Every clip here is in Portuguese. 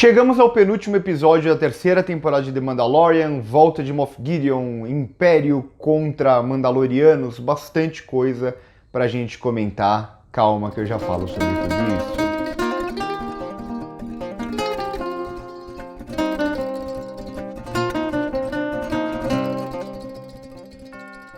Chegamos ao penúltimo episódio da terceira temporada de The Mandalorian, volta de Moff Gideon, Império contra Mandalorianos, bastante coisa pra gente comentar. Calma que eu já falo sobre tudo isso.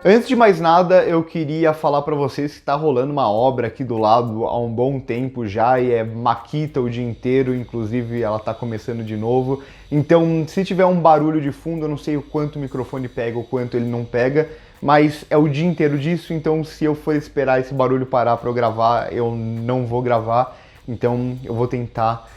Antes de mais nada, eu queria falar para vocês que está rolando uma obra aqui do lado há um bom tempo já e é maquita o dia inteiro, inclusive ela está começando de novo. Então, se tiver um barulho de fundo, eu não sei o quanto o microfone pega ou quanto ele não pega, mas é o dia inteiro disso, então se eu for esperar esse barulho parar para eu gravar, eu não vou gravar. Então, eu vou tentar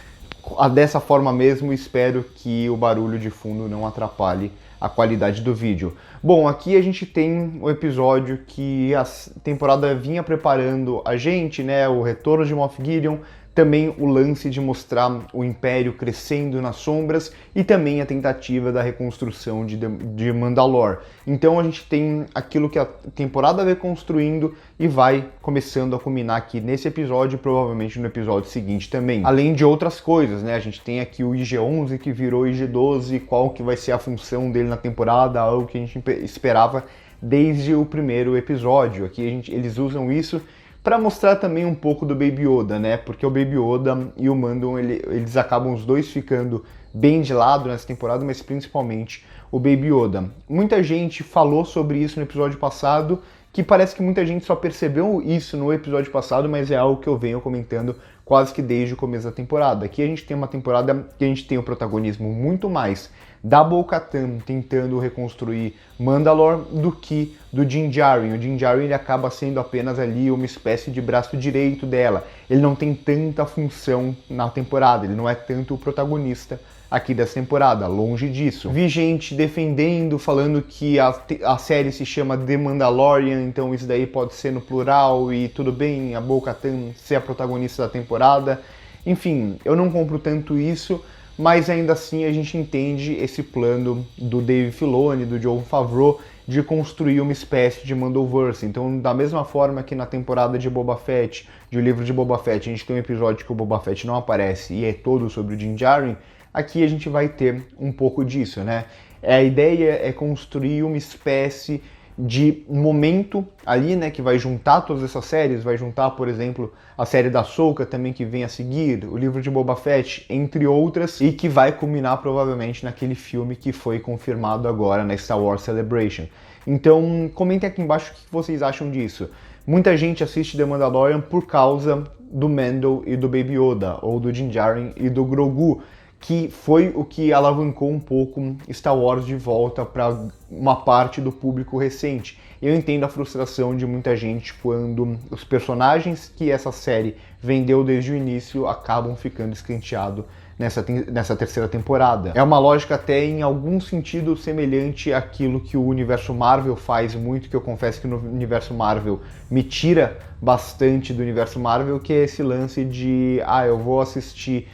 dessa forma mesmo, espero que o barulho de fundo não atrapalhe a qualidade do vídeo. Bom, aqui a gente tem o episódio que a temporada vinha preparando a gente, né? O retorno de Moff Gideon, também o lance de mostrar o Império crescendo nas sombras e também a tentativa da reconstrução de Mandalore. Então a gente tem aquilo que a temporada vem construindo e vai começando a culminar aqui nesse episódio e provavelmente no episódio seguinte também. Além de outras coisas, né? A gente tem aqui o IG-11 que virou IG-12, qual que vai ser a função dele na temporada, algo que a gente esperava desde o primeiro episódio. Aqui eles usam isso para mostrar também um pouco do Baby Yoda, né? Porque o Baby Yoda e o Mando, eles acabam os dois ficando bem de lado nessa temporada, mas principalmente o Baby Yoda. Muita gente falou sobre isso no episódio passado, que parece que muita gente só percebeu isso no episódio passado, mas é algo que eu venho comentando quase que desde o começo da temporada. Aqui a gente tem uma temporada que a gente tem o protagonismo muito mais da Bo-Katan tentando reconstruir Mandalore do que do Din Djarin. O Din Djarin ele acaba sendo apenas ali uma espécie de braço direito dela. Ele não tem tanta função na temporada, ele não é tanto o protagonista aqui dessa temporada, longe disso. Vi gente defendendo, falando que a série se chama The Mandalorian, então isso daí pode ser no plural e tudo bem, a Bo-Katan ser a protagonista da temporada. Enfim, eu não compro tanto isso, mas ainda assim a gente entende esse plano do Dave Filoni, do Jon Favreau, de construir uma espécie de Mandoverse. Então, da mesma forma que na temporada de Boba Fett, de O Livro de Boba Fett, a gente tem um episódio que o Boba Fett não aparece e é todo sobre o Din Djarin, aqui a gente vai ter um pouco disso, né? A ideia é construir uma espécie de momento ali, né, que vai juntar todas essas séries, vai juntar, por exemplo, a série da Ahsoka também que vem a seguir, o livro de Boba Fett, entre outras, e que vai culminar provavelmente naquele filme que foi confirmado agora na Star Wars Celebration. Então, comentem aqui embaixo o que vocês acham disso. Muita gente assiste The Mandalorian por causa do Mando e do Baby Yoda, ou do Din Djarin e do Grogu, que foi o que alavancou um pouco Star Wars de volta para uma parte do público recente. Eu entendo a frustração de muita gente quando os personagens que essa série vendeu desde o início acabam ficando escanteados nessa terceira temporada. É uma lógica até em algum sentido semelhante àquilo que o universo Marvel faz muito, que eu confesso que no universo Marvel me tira bastante do universo Marvel, que é esse lance de, eu vou assistir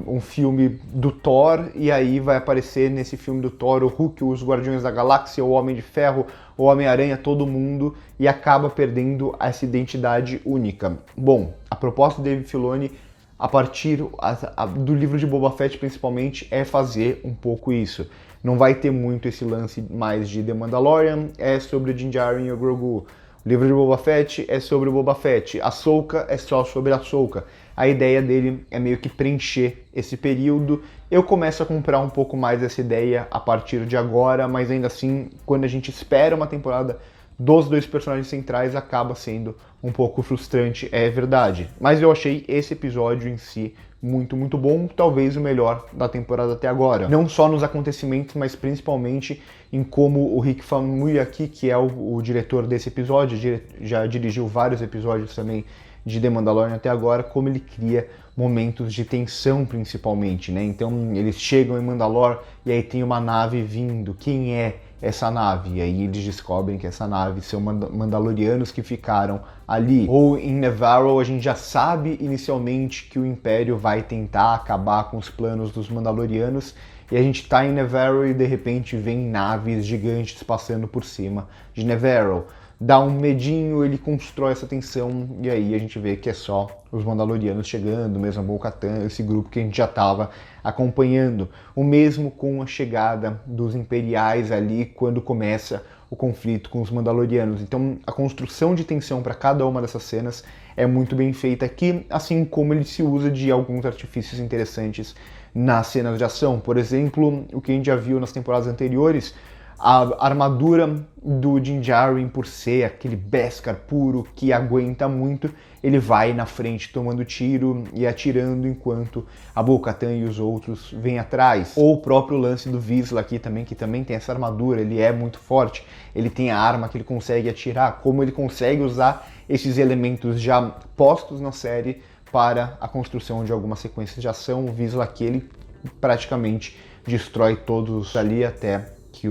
um filme do Thor, e aí vai aparecer nesse filme do Thor o Hulk, os Guardiões da Galáxia, o Homem de Ferro, o Homem-Aranha, todo mundo, e acaba perdendo essa identidade única. Bom, a proposta do Dave Filoni, a partir do livro de Boba Fett principalmente, é fazer um pouco isso. Não vai ter muito esse lance mais de The Mandalorian, é sobre o Din Djarin e o Grogu. O livro de Boba Fett é sobre o Boba Fett. A Ahsoka é só sobre a Ahsoka. A ideia dele é meio que preencher esse período. Eu começo a comprar um pouco mais essa ideia a partir de agora, mas ainda assim, quando a gente espera uma temporada dos dois personagens centrais, acaba sendo um pouco frustrante, é verdade. Mas eu achei esse episódio em si muito, muito bom, talvez o melhor da temporada até agora. Não só nos acontecimentos, mas principalmente em como o Rick Famuyiwa, que é o diretor desse episódio, já dirigiu vários episódios também de The Mandalorian até agora, como ele cria momentos de tensão principalmente, né? Então eles chegam em Mandalore e aí tem uma nave vindo, quem é essa nave? E aí eles descobrem que essa nave são Mandalorianos que ficaram ali. Ou em Nevarro a gente já sabe inicialmente que o Império vai tentar acabar com os planos dos Mandalorianos, e a gente tá em Nevarro e de repente vem naves gigantes passando por cima de Nevarro. dá um medinho, ele constrói essa tensão, e aí a gente vê que é só os Mandalorianos chegando, mesmo a Bo-Katan, esse grupo que a gente já estava acompanhando. O mesmo com a chegada dos Imperiais ali, quando começa o conflito com os Mandalorianos. Então a construção de tensão para cada uma dessas cenas é muito bem feita aqui, assim como ele se usa de alguns artifícios interessantes nas cenas de ação. Por exemplo, o que a gente já viu nas temporadas anteriores, a armadura do Din Djarin, por ser aquele Beskar puro que aguenta muito, ele vai na frente tomando tiro e atirando enquanto a Bo-Katan e os outros vêm atrás. Ou o próprio lance do Vizsla aqui também, que também tem essa armadura, ele é muito forte, ele tem a arma que ele consegue atirar, como ele consegue usar esses elementos já postos na série para a construção de algumas sequências de ação. O Vizsla aqui, ele praticamente destrói todos ali até que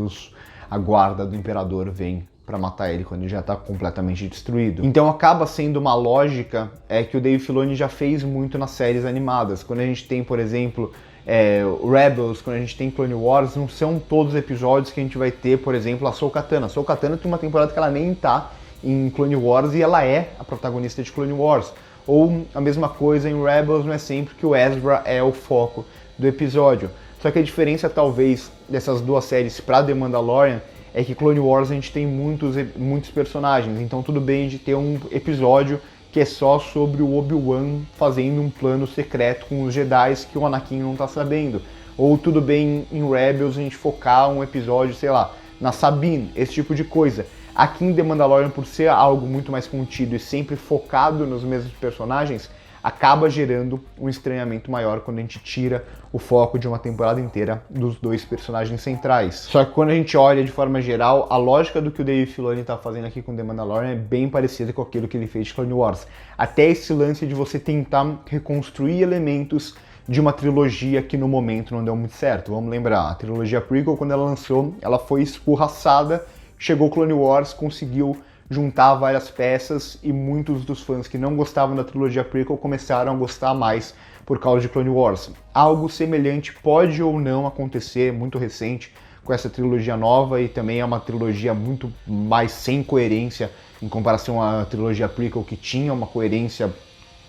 a guarda do Imperador vem para matar ele quando ele já está completamente destruído. Então acaba sendo uma lógica que o Dave Filoni já fez muito nas séries animadas. Quando a gente tem, por exemplo, Rebels, quando a gente tem Clone Wars, não são todos os episódios que a gente vai ter, por exemplo, a Ahsoka-Tano. A Ahsoka-Tano tem uma temporada que ela nem tá em Clone Wars e ela é a protagonista de Clone Wars. Ou a mesma coisa em Rebels, não é sempre que o Ezra é o foco do episódio. Só que a diferença, talvez, dessas duas séries para The Mandalorian é que Clone Wars a gente tem muitos personagens, então tudo bem de ter um episódio que é só sobre o Obi-Wan fazendo um plano secreto com os Jedi que o Anakin não tá sabendo. Ou tudo bem em Rebels a gente focar um episódio, sei lá, na Sabine, esse tipo de coisa. Aqui em The Mandalorian, por ser algo muito mais contido e sempre focado nos mesmos personagens, acaba gerando um estranhamento maior quando a gente tira o foco de uma temporada inteira dos dois personagens centrais. Só que quando a gente olha de forma geral, a lógica do que o Dave Filoni está fazendo aqui com The Mandalorian é bem parecida com aquilo que ele fez de Clone Wars. Até esse lance de você tentar reconstruir elementos de uma trilogia que no momento não deu muito certo. Vamos lembrar, a trilogia prequel, quando ela lançou, ela foi escorraçada, chegou Clone Wars, conseguiu juntar várias peças e muitos dos fãs que não gostavam da trilogia prequel começaram a gostar mais por causa de Clone Wars. Algo semelhante pode ou não acontecer, muito recente, com essa trilogia nova, e também é uma trilogia muito mais sem coerência em comparação à trilogia prequel, que tinha uma coerência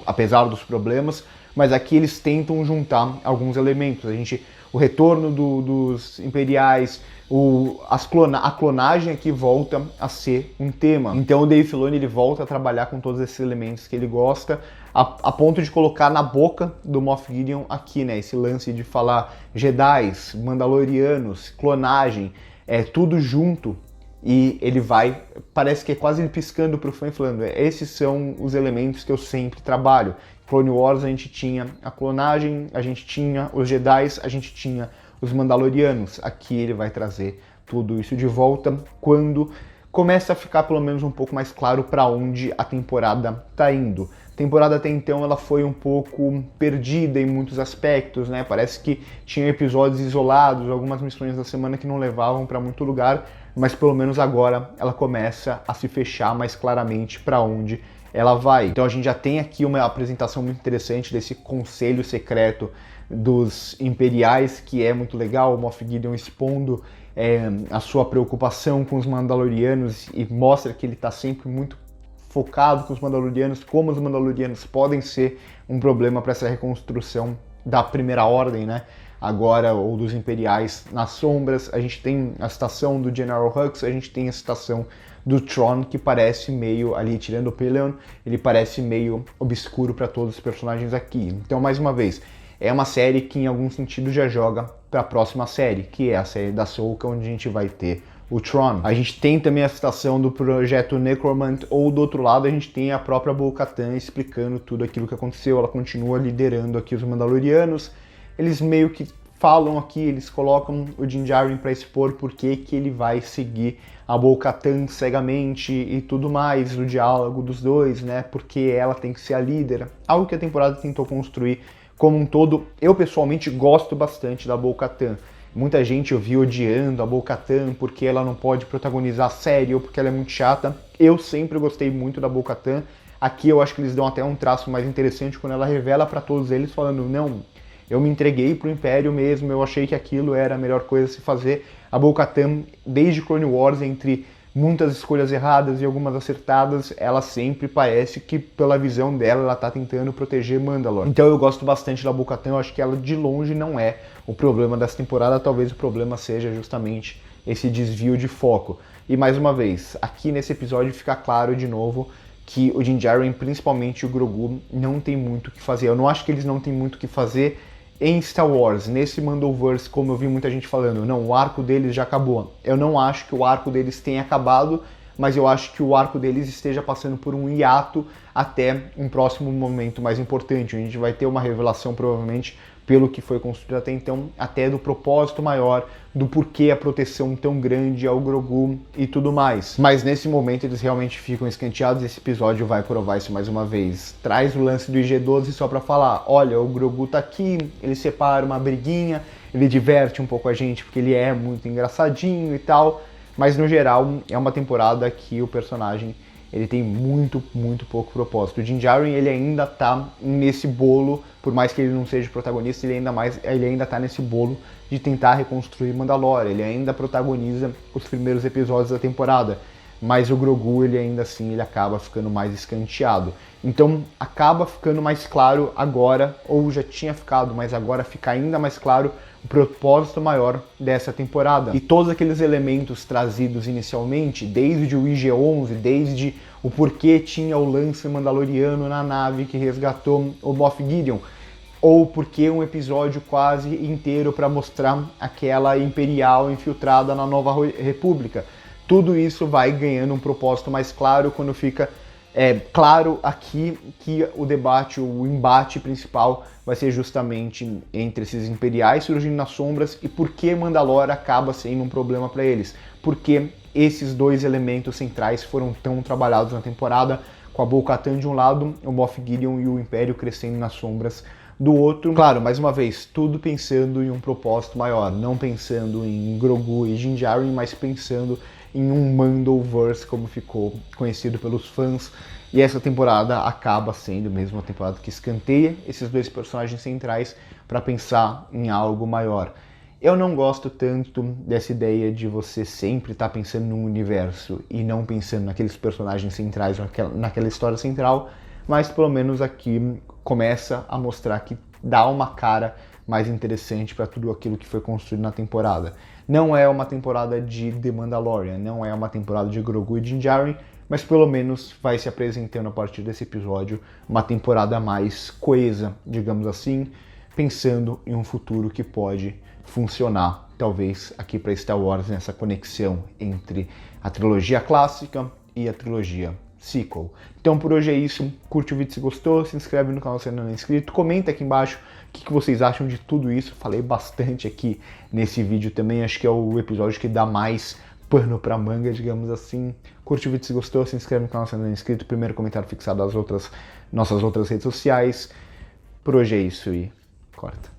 apesar dos problemas, mas aqui eles tentam juntar alguns elementos. O retorno dos Imperiais, a clonagem aqui volta a ser um tema. Então o Dave Filoni ele volta a trabalhar com todos esses elementos que ele gosta, a ponto de colocar na boca do Moff Gideon aqui, né? Esse lance de falar Jedis, Mandalorianos, clonagem, tudo junto. E ele vai, parece que é quase ele piscando pro fã e falando, esses são os elementos que eu sempre trabalho. Clone Wars a gente tinha a clonagem, a gente tinha os Jedis, a gente tinha os Mandalorianos. Aqui ele vai trazer tudo isso de volta quando começa a ficar pelo menos um pouco mais claro para onde a temporada tá indo. A temporada até então ela foi um pouco perdida em muitos aspectos, né? Parece que tinha episódios isolados, algumas missões da semana que não levavam para muito lugar, mas pelo menos agora ela começa a se fechar mais claramente para onde ela vai. Então a gente já tem aqui uma apresentação muito interessante desse conselho secreto dos Imperiais, que é muito legal, o Moff Gideon expondo a sua preocupação com os Mandalorianos e mostra que ele está sempre muito focado com os Mandalorianos, como os Mandalorianos podem ser um problema para essa reconstrução da Primeira Ordem, né? Agora, ou dos Imperiais nas sombras. A gente tem a citação do General Hux, a gente tem a citação do Thrawn, que parece meio, ali tirando o Pellaeon, ele parece meio obscuro para todos os personagens aqui. Então, mais uma vez, é uma série que em algum sentido já joga para a próxima série, que é a série da Ahsoka, onde a gente vai ter o Thrawn. A gente tem também a citação do projeto Necromant, ou do outro lado a gente tem a própria Bo-Katan explicando tudo aquilo que aconteceu. Ela continua liderando aqui os Mandalorianos. Eles meio que falam aqui, eles colocam o Din Djarin para expor por que ele vai seguir a Bo-Katan cegamente e tudo mais, o diálogo dos dois, né? Porque ela tem que ser a líder. Algo que a temporada tentou construir como um todo. Eu pessoalmente gosto bastante da Bo-Katan. Muita gente eu vi odiando a Bo-Katan porque ela não pode protagonizar a série ou porque ela é muito chata. Eu sempre gostei muito da Bo-Katan. Aqui eu acho que eles dão até um traço mais interessante quando ela revela para todos eles falando, não, eu me entreguei pro Império mesmo, eu achei que aquilo era a melhor coisa a se fazer. A Bo-Katan, desde Clone Wars, entre muitas escolhas erradas e algumas acertadas, ela sempre parece que, pela visão dela, ela tá tentando proteger Mandalore. Então eu gosto bastante da Bo-Katan, eu acho que ela de longe não é o problema dessa temporada, talvez o problema seja justamente esse desvio de foco. E mais uma vez, aqui nesse episódio fica claro de novo que o Din Djarin, principalmente o Grogu, não tem muito o que fazer. Eu não acho que eles não têm muito o que fazer em Star Wars, nesse Mandoverse, como eu vi muita gente falando, não, o arco deles já acabou. Eu não acho que o arco deles tenha acabado, mas eu acho que o arco deles esteja passando por um hiato até um próximo momento mais importante. A gente vai ter uma revelação, provavelmente, pelo que foi construído até então, até do propósito maior, do porquê a proteção tão grande ao Grogu e tudo mais. Mas nesse momento eles realmente ficam escanteados e esse episódio vai provar isso mais uma vez. Traz o lance do IG-12 só pra falar, olha, o Grogu tá aqui, ele separa uma briguinha, ele diverte um pouco a gente porque ele é muito engraçadinho e tal, mas no geral é uma temporada que o personagem ele tem muito pouco propósito. O Din Djarin, ele ainda tá nesse bolo, por mais que ele não seja protagonista, ele ainda tá nesse bolo de tentar reconstruir Mandalore. Ele ainda protagoniza os primeiros episódios da temporada, mas o Grogu, ele ainda assim, ele acaba ficando mais escanteado. Então, acaba ficando mais claro agora, ou já tinha ficado, mas agora fica ainda mais claro o propósito maior dessa temporada. E todos aqueles elementos trazidos inicialmente, desde o IG-11, desde o porquê tinha o lance mandaloriano na nave que resgatou o Moff Gideon, ou porque um episódio quase inteiro para mostrar aquela Imperial infiltrada na Nova República. Tudo isso vai ganhando um propósito mais claro quando fica claro aqui que o debate, o embate principal vai ser justamente entre esses imperiais surgindo nas sombras e por que Mandalore acaba sendo um problema para eles. Porque esses dois elementos centrais foram tão trabalhados na temporada, com a Bo-Katan de um lado, o Moff Gideon e o Império crescendo nas sombras do outro. Claro, mais uma vez, tudo pensando em um propósito maior, não pensando em Grogu e Din Djarin, mas pensando em um Mandoverse, como ficou conhecido pelos fãs. E essa temporada acaba sendo mesmo uma temporada que escanteia esses dois personagens centrais para pensar em algo maior. Eu não gosto tanto dessa ideia de você sempre estar pensando num universo e não pensando naqueles personagens centrais, naquela história central, mas pelo menos aqui começa a mostrar que dá uma cara mais interessante para tudo aquilo que foi construído na temporada. Não é uma temporada de The Mandalorian, não é uma temporada de Grogu e Din Djarin, mas pelo menos vai se apresentando a partir desse episódio uma temporada mais coesa, digamos assim, pensando em um futuro que pode funcionar, talvez aqui para Star Wars, nessa conexão entre a trilogia clássica e a trilogia sequel. Então por hoje é isso, curte o vídeo se gostou, se inscreve no canal se ainda não é inscrito, comenta aqui embaixo o que vocês acham de tudo isso. Falei bastante aqui nesse vídeo também, acho que é o episódio que dá mais pano pra manga, digamos assim. Curte o vídeo se gostou, se inscreve no canal se ainda não é inscrito, primeiro comentário fixado das nossas outras redes sociais. Por hoje é isso e corta.